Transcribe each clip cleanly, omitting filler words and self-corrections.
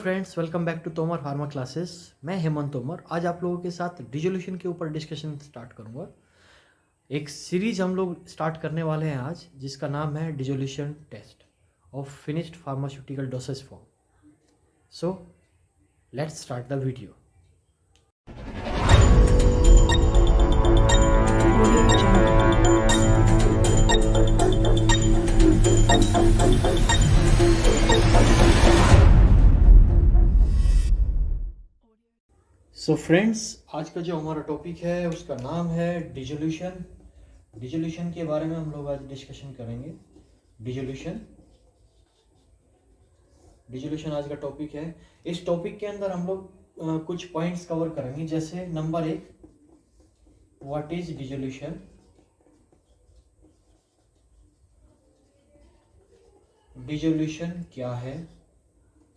Friends, welcome back to Tomar pharma classes. मैं हेमंत तोमर। आज आप लोगों के साथ डिजोल्यूशन के ऊपर डिस्कशन स्टार्ट करूंगा। एक सीरीज हम लोग स्टार्ट करने वाले हैं आज, जिसका नाम है dissolution test of finished pharmaceutical dosage form. So let's start the video. So friends, आज का जो हमारा टॉपिक है उसका नाम है डिजोल्यूशन। डिजोल्यूशन के बारे में हम लोग आज डिस्कशन करेंगे। डिजोल्यूशन आज का टॉपिक है। इस टॉपिक के अंदर हम लोग कुछ पॉइंट्स कवर करेंगे, जैसे number 1, what is dissolution. Dissolution क्या है।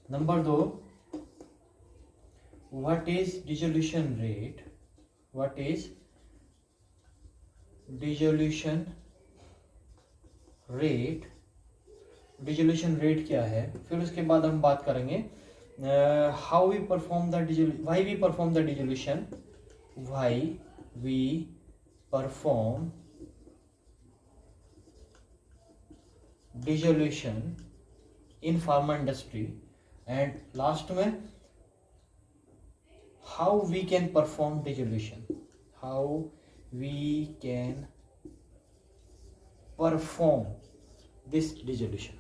Number 2, what is dissolution rate. What is dissolution rate. dissolution rate क्या है। फिर उसके बाद हम बात करेंगे how we perform the dissolution, why we perform the dissolution, why we perform dissolution in pharma industry, and last में how we can perform dissolution. How we can perform this dissolution.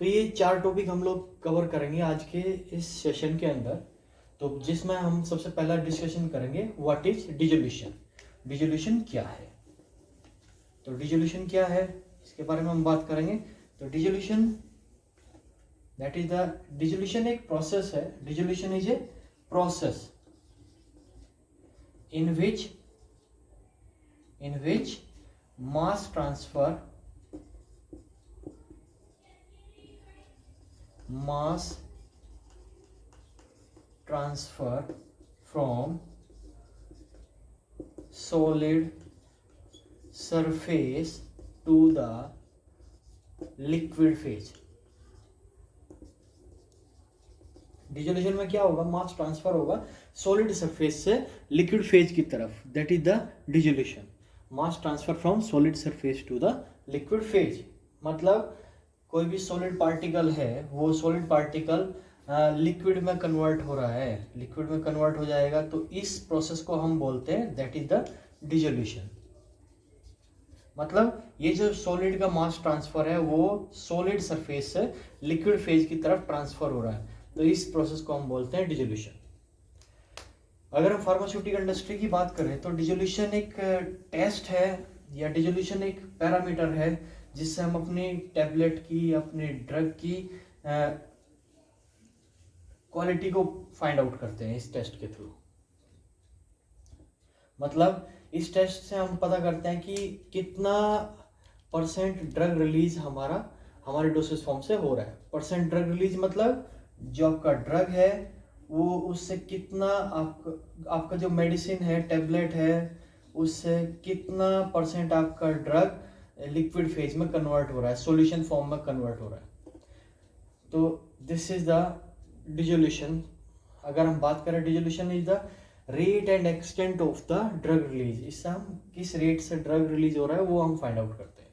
तो ये 4 टॉपिक हम लोग cover करेंगे आज के इस session के अंदर। तो जिसमें हम सबसे पहला डिस्कशन करेंगे व्हाट इज डिसोल्यूशन। डिसोल्यूशन क्या है। तो डिसोल्यूशन क्या है इसके बारे में हम बात करेंगे। तो dissolution, that is the dissolution एक प्रोसेस है। Dissolution is a process in which mass transfer from solid surface to the liquid phase. Dissolution में क्या होगा, मास ट्रांसफर होगा सॉलिड सरफेस से लिक्विड फेज की तरफ, that is the dissolution. Mass transfer from solid surface to the liquid phase, मतलब कोई भी सॉलिड पार्टिकल है, वो सॉलिड पार्टिकल लिक्विड में कन्वर्ट हो रहा है, लिक्विड में कन्वर्ट हो जाएगा, तो इस प्रोसेस को हम बोलते हैं दैट इज द डिसोल्यूशन। मतलब ये जो सॉलिड का मास ट्रांसफर है वो सॉलिड सरफेस से लिक्विड फेज की तरफ ट्रांसफर हो रहा है, तो इस प्रोसेस को हम बोलते हैं डिसोल्यूशन। अगर हम फार्मास्यूटिकल इंडस्ट्री की बात करें तो डिसोल्यूशन एक टेस्ट है या डिसोल्यूशन एक पैरामीटर है जिससे हम अपनी टैबलेट की, अपने ड्रग की क्वालिटी को फाइंड आउट करते हैं इस टेस्ट के थ्रू। मतलब इस टेस्ट से हम पता करते हैं कि कितना परसेंट ड्रग रिलीज हमारे डोसेज फॉर्म से हो रहा है। परसेंट ड्रग रिलीज मतलब जो आपका ड्रग है वो उससे कितना आपका जो मेडिसिन है, टैबलेट है, उससे कितना परसेंट आपका ड्रग लिक्विड फेज में कन्वर्ट हो रहा है, सॉल्यूशन फॉर्म में कन्वर्ट हो रहा है। तो दिस इज द डिसोल्यूशन। अगर हम बात करें, dissolution is the rate and extent of the drug release. इससे हम किस रेट से ड्रग रिलीज हो रहा है वो हम फाइंड आउट करते हैं।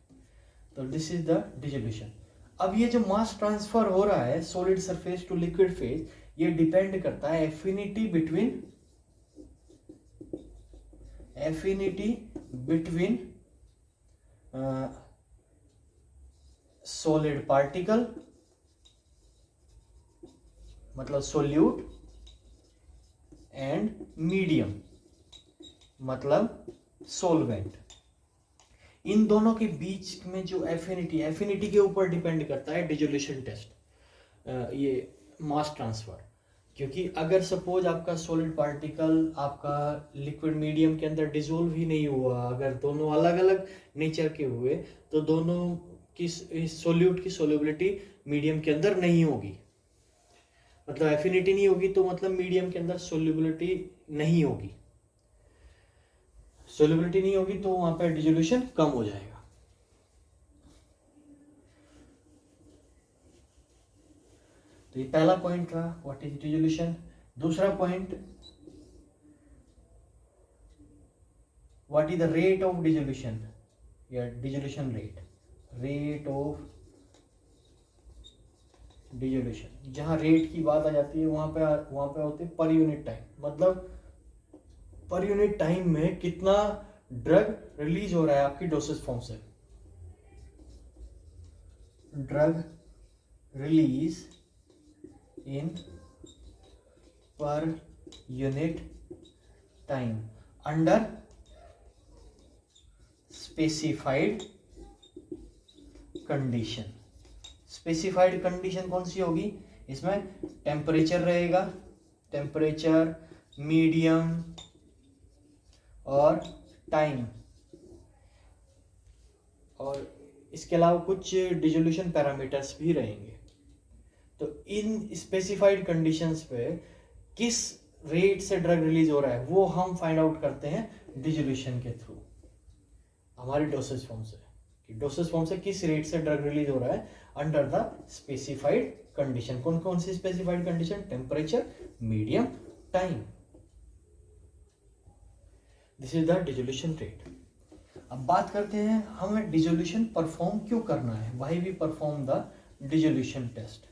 तो दिस इज द डिसोल्यूशन। अब ये जो मास ट्रांसफर हो रहा है solid surface to liquid phase, ये डिपेंड करता है एफिनिटी बिटवीन सॉलिड पार्टिकल, मतलब सोल्यूट, एंड मीडियम, मतलब सोलवेंट। इन दोनों के बीच में जो एफिनिटी के ऊपर डिपेंड करता है डिसोल्यूशन टेस्ट, ये मास ट्रांसफर। क्योंकि अगर सपोज आपका सॉलिड पार्टिकल आपका लिक्विड मीडियम के अंदर डिसोल्व ही नहीं हुआ, अगर दोनों अलग अलग नेचर के हुए, तो दोनों की सोल्यूट की सोल्युबिलिटी मीडियम के अंदर नहीं होगी। मतलब एफिनिटी नहीं होगी तो मतलब मीडियम के अंदर सोल्युबिलिटी नहीं होगी। सोल्युबिलिटी नहीं होगी तो वहां पर डिसोल्यूशन कम हो जाएगा। तो तो ये पहला पॉइंट था, व्हाट इज डिसोल्यूशन। दूसरा point, what is the rate of dissolution या dissolution rate, rate of dissolution. जहाँ रेट की बात आ जाती है वहाँ पे होती है पर यूनिट टाइम, मतलब पर यूनिट टाइम में कितना ड्रग रिलीज हो रहा है आपकी डोसेज फॉर्म से। ड्रग रिलीज इन per unit time under specified condition. Specified condition कौन सी होगी, इसमें टेम्परेचर रहेगा, टेम्परेचर, मीडियम और टाइम, और इसके अलावा कुछ डिसोल्यूशन पैरामीटर्स भी रहेंगे। तो इन स्पेसिफाइड कंडीशंस पे किस रेट से ड्रग रिलीज हो रहा है वो हम फाइंड आउट करते हैं डिसोल्यूशन के थ्रू, हमारे डोसेज फॉर्म से, कि डोसेज फॉर्म से किस रेट से ड्रग रिलीज हो रहा है अंडर द स्पेसिफाइड कंडीशन। कौन कौन सी specified condition, temperature, medium, time. This is the dissolution rate. अब बात करते हैं हमें डिसोल्यूशन परफॉर्म क्यों करना है, why we perform the dissolution test,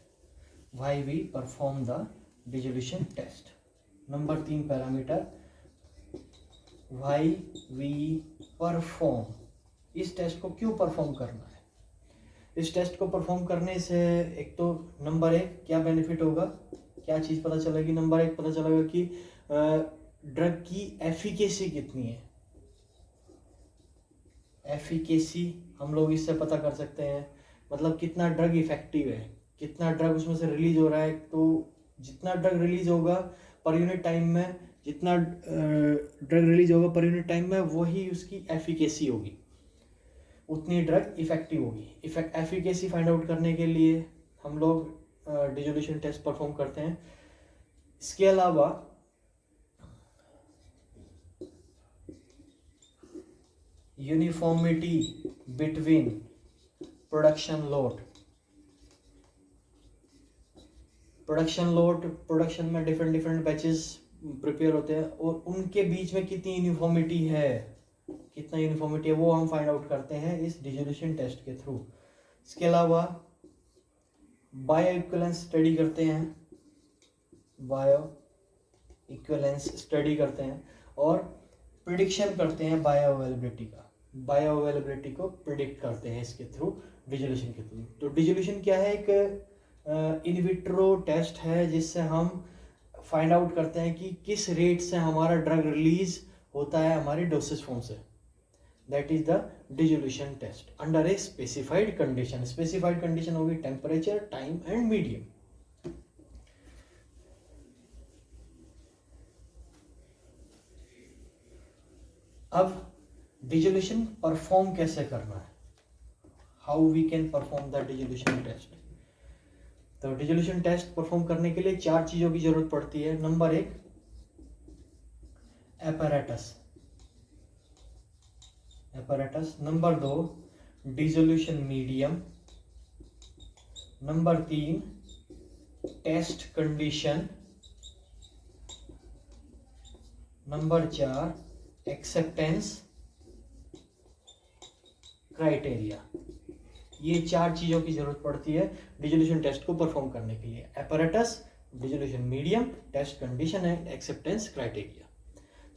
why we perform the dissolution test. Number 3 parameter, why we perform, इस टेस्ट को क्यों परफॉर्म करना है। इस टेस्ट को परफॉर्म करने से एक तो नंबर 1 क्या बेनिफिट होगा, क्या चीज़ पता चलेगी, नंबर 1 पता चलेगा कि ड्रग की एफिकेसी कितनी है। एफिकेसी हम लोग इससे पता कर सकते हैं, मतलब कितना ड्रग इफेक्टिव है, कितना ड्रग उसमें से रिलीज हो रहा है। तो जितना ड्रग रिलीज होगा पर यूनिट टाइम में, जितना ड्रग रिलीज होगा पर यूनिट टाइम में, वही उसकी एफिकेसी होगी, उतनी ड्रग इफेक्टिव होगी। एफिकेसी फाइंड आउट करने के लिए हम लोग डिसोल्यूशन टेस्ट परफॉर्म करते हैं। इसके अलावा uniformity between production load, production में डिफरेंट बैचेस प्रिपेयर होते हैं और उनके बीच में कितनी यूनिफॉर्मिटी है, वो हम फाइंड आउट करते हैं इस डिसोल्यूशन टेस्ट के थ्रू। इसके अलावा बायो इक्विवेलेंस स्टडी करते हैं, और प्रिडिक्शन करते हैं बायो अवेलेबिलिटी को प्रिडिक्ट करते हैं इसके थ्रू, डिसोल्यूशन के थ्रू। तो डिसोल्यूशन क्या है, एक इन विट्रो टेस्ट है जिससे हम फाइंड आउट करते हैं कि किस रेट से हमारा ड्रग रिलीज होता है हमारी डोसेज फॉर्म से। That is the dissolution test under a specified condition. Specified condition होगी टेम्परेचर, टाइम एंड मीडियम। अब डिसोल्यूशन परफॉर्म कैसे करना है, how we can perform the dissolution test. तो डिसोल्यूशन टेस्ट परफॉर्म करने के लिए 4 चीजों की जरूरत पड़ती है। Number 1 apparatus, number 2 dissolution medium, number 3 test condition, number 4 acceptance criteria. ये 4 चीजों की जरूरत पड़ती है डिसोल्यूशन टेस्ट को परफॉर्म करने के लिए, apparatus, dissolution medium, test condition and acceptance criteria.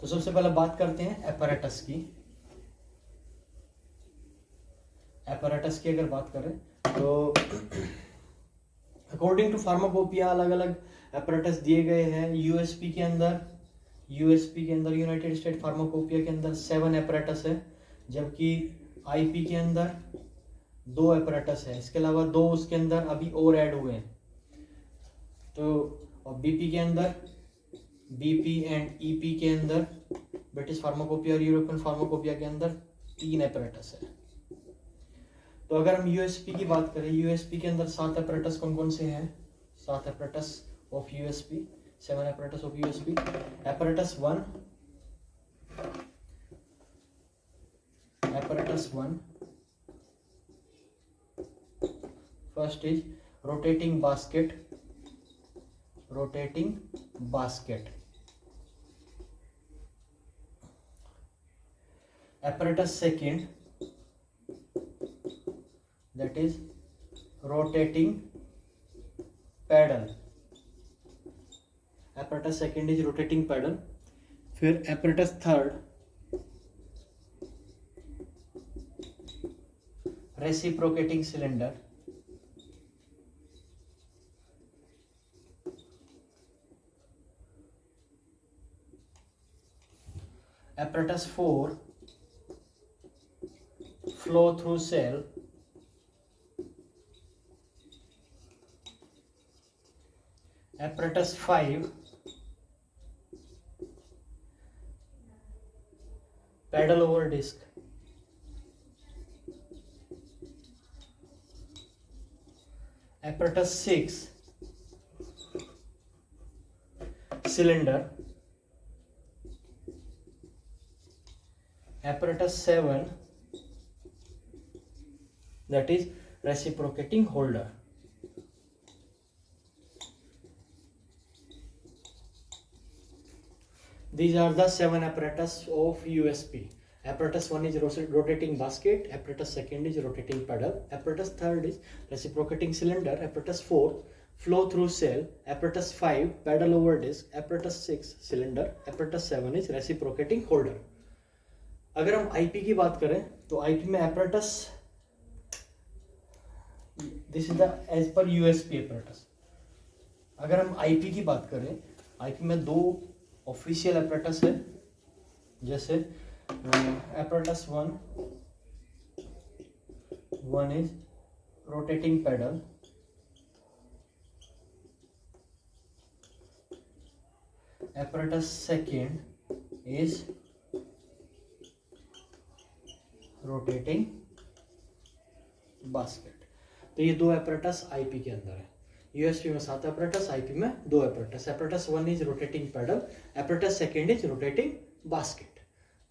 तो सबसे पहले बात करते हैं एपैरेटस की। एपैरेटस की अगर बात करें तो अकॉर्डिंग टू फार्माकोपिया अलग अलग एपैरेटस दिए गए हैं। यूएसपी के अंदर यूनाइटेड स्टेट फार्माकोपिया के अंदर 7 एपैरेटस है, जबकि आईपी के अंदर 2 एपैरेटस है। इसके अलावा 2 उसके अंदर अभी और ऐड हुए हैं। तो और बीपी के अंदर, बीपी एंड ईपी के अंदर, ब्रिटिश फार्माकोपिया और यूरोपियन फार्माकोपिया के अंदर 3 एपैरेटस है। तो अगर हम यूएसपी की बात करें, यूएसपी के अंदर 7 एपैरेटस कौन कौन से हैं, 7 apparatus of USP, 7 apparatus of USP. Apparatus 1, first is rotating basket, rotating basket. Apparatus second, that is rotating paddle. Apparatus second is rotating paddle. फिर apparatus third, reciprocating cylinder. Apparatus 4, flow through cell. Apparatus 5, pedal over disc. Apparatus 6, cylinder. Apparatus 7, that is reciprocating holder. These are the 7 apparatus of USP. Apparatus 1 is rotating basket, apparatus 2nd is rotating paddle, apparatus 3rd is reciprocating cylinder, apparatus 4 flow through cell, apparatus 5 paddle over disc, apparatus 6 cylinder, apparatus 7 is reciprocating holder. अगर हम IP की बात करें तो IP में apparatus, this is the as per USP apparatus. अगर हम IP की बात करें, IP में 2 ऑफिशियल apparatus है, जैसे apparatus 1 is rotating paddle, apparatus 2nd is rotating basket. तो ये 2 apparatus IP के अंदर है. USP में 7 apparatus, IP में 2 apparatus. Apparatus 1 is rotating paddle, apparatus 2nd is rotating basket.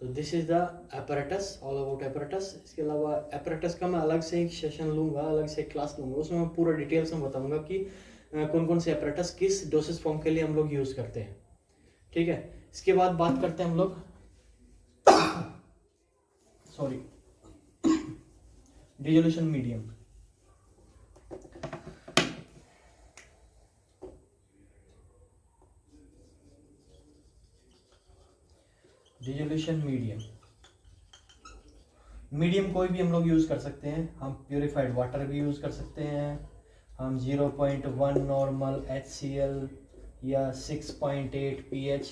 तो this is the apparatus, all about apparatus. इसके अलावा apparatus का मैं अलग से एक सेशन लूँगा, अलग से एक क्लास लूँगा, उसमें मैं पूरा डिटेल्स में बताऊँगा कि कौन कौन से apparatus किस डोसेज फॉर्म के लिए हम लोग यूज़ करते हैं. ठीक है. इसके बाद बात करते हैं हम लोग sorry dissolution medium. Dissolution medium कोई भी हम लोग यूज़ कर सकते हैं. हम प्योरीफाइड वाटर भी यूज़ कर सकते हैं, हम 0.1 नॉर्मल HCl या 6.8 pH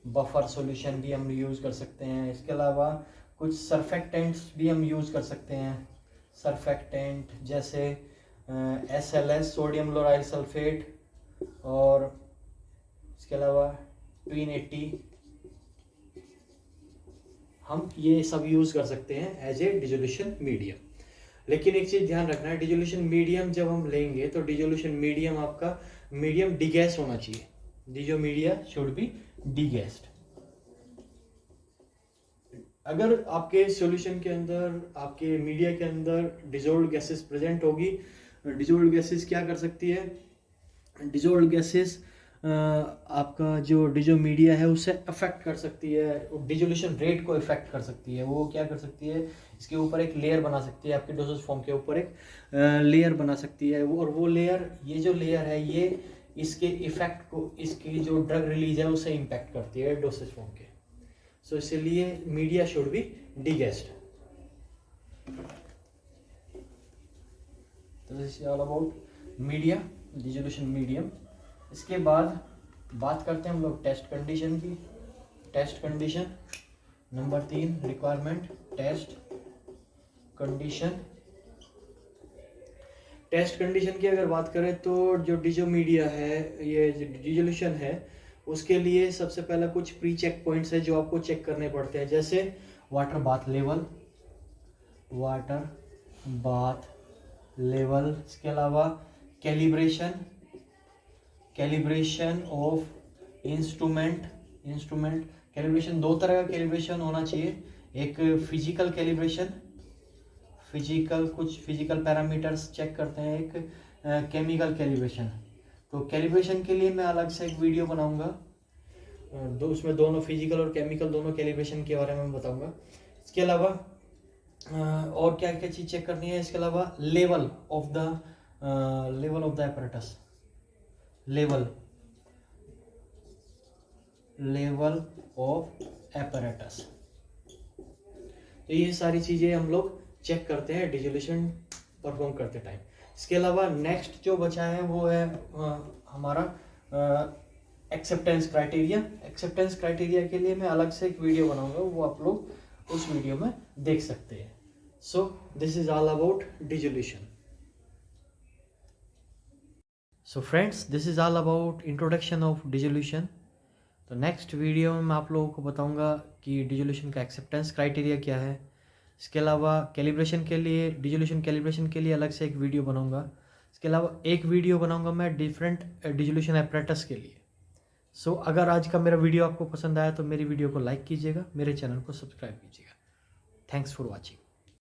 बफर सॉल्यूशन भी हम यूज़ कर सकते हैं. इसके अलावा कुछ सर्फेक्टेंट्स भी हम यूज़ कर सकते हैं. सर्फेक्टेंट जैसे SLS सोडियम लोराइल सल्फेट, और इसके अलावा ट्विन 80, हम ये सब यूज़ कर सकते हैं एज ए डिसोल्यूशन मीडियम. लेकिन एक चीज़ ध्यान रखना है, डिसोल्यूशन मीडियम जब हम लेंगे तो डिसोल्यूशन मीडियम आपका मीडियम डिगैस होना चाहिए. डिसो मीडिया शुड बी डिगैस्ड. अगर आपके सॉल्यूशन के अंदर, आपके मीडिया के अंदर डिसॉल्व्ड गैसेस प्रेजेंट होगी, डिसॉल्व्ड गैसेस क्या कर सकती है, डिसॉल्व्ड गैसेस आपका जो डिसो मीडिया है उसे अफेक्ट कर सकती है, डिसोल्यूशन रेट को इफेक्ट कर सकती है. वो क्या कर सकती है, इसके ऊपर एक लेयर बना सकती है, आपके डोसेज फॉर्म के ऊपर एक लेयर बना सकती है. और वो लेयर, ये जो लेयर है, ये इसके इफेक्ट को, इसकी जो ड्रग रिलीज है उसे इम्पैक्ट करती है डोसेज फॉर्म के. सो इसलिए मीडिया शुड बी डिगैस्ड. तो this is all about media, dissolution medium. इसके बाद बात करते हैं हम लोग टेस्ट कंडीशन की. Test condition number 3 requirement, test condition. Test condition की अगर बात करें तो जो डिसो मीडिया है, ये जो डिसोल्यूशन है, उसके लिए सबसे पहला कुछ प्री चेक पॉइंट्स है जो आपको चेक करने पड़ते हैं, जैसे water bath level, water bath level. इसके अलावा calibration, calibration of instrument. Calibration 2 तरह का कैलिब्रेशन होना चाहिए. एक फिजिकल कैलिब्रेशन, कुछ फिजिकल पैरामीटर्स चेक करते हैं. एक केमिकल कैलिब्रेशन. तो कैलिब्रेशन के लिए मैं अलग से एक वीडियो बनाऊंगा, उसमें दोनों फिजिकल और केमिकल दोनों कैलिब्रेशन के बारे में बताऊंगा। इसके अलावा और क्या क्या चीज़ चेक करनी है, इसके अलावा level of the apparatus, level of apparatus. तो ये सारी चीज़ें हम लोग चेक करते हैं डिजोल्यूशन परफॉर्म करते टाइम। इसके अलावा नेक्स्ट जो बचा है वो है हमारा एक्सेप्टेंस क्राइटेरिया। एक्सेप्टेंस क्राइटेरिया के लिए मैं अलग से एक वीडियो बनाऊंगा, वो आप लोग उस वीडियो में देख सकते हैं। So this is all about dissolution. So friends, this is all about introduction of dissolution. तो नेक्स्ट वीडियो में मैं आप लोगों को बताऊंगा कि डिजोल्यूशन का एक्सेप्टेंस क्राइटेरिया क्या है। इसके अलावा कैलिब्रेशन के लिए, डिजोल्यूशन कैलिब्रेशन के लिए अलग से एक वीडियो बनाऊंगा। इसके अलावा एक वीडियो बनाऊंगा मैं डिफरेंट डिजोल्यूशन एपरेटस के लिए। सो अगर आज का मेरा वीडियो आपको पसंद आया तो मेरी वीडियो को लाइक कीजिएगा, मेरे चैनल को सब्सक्राइब कीजिएगा। Thanks for watching.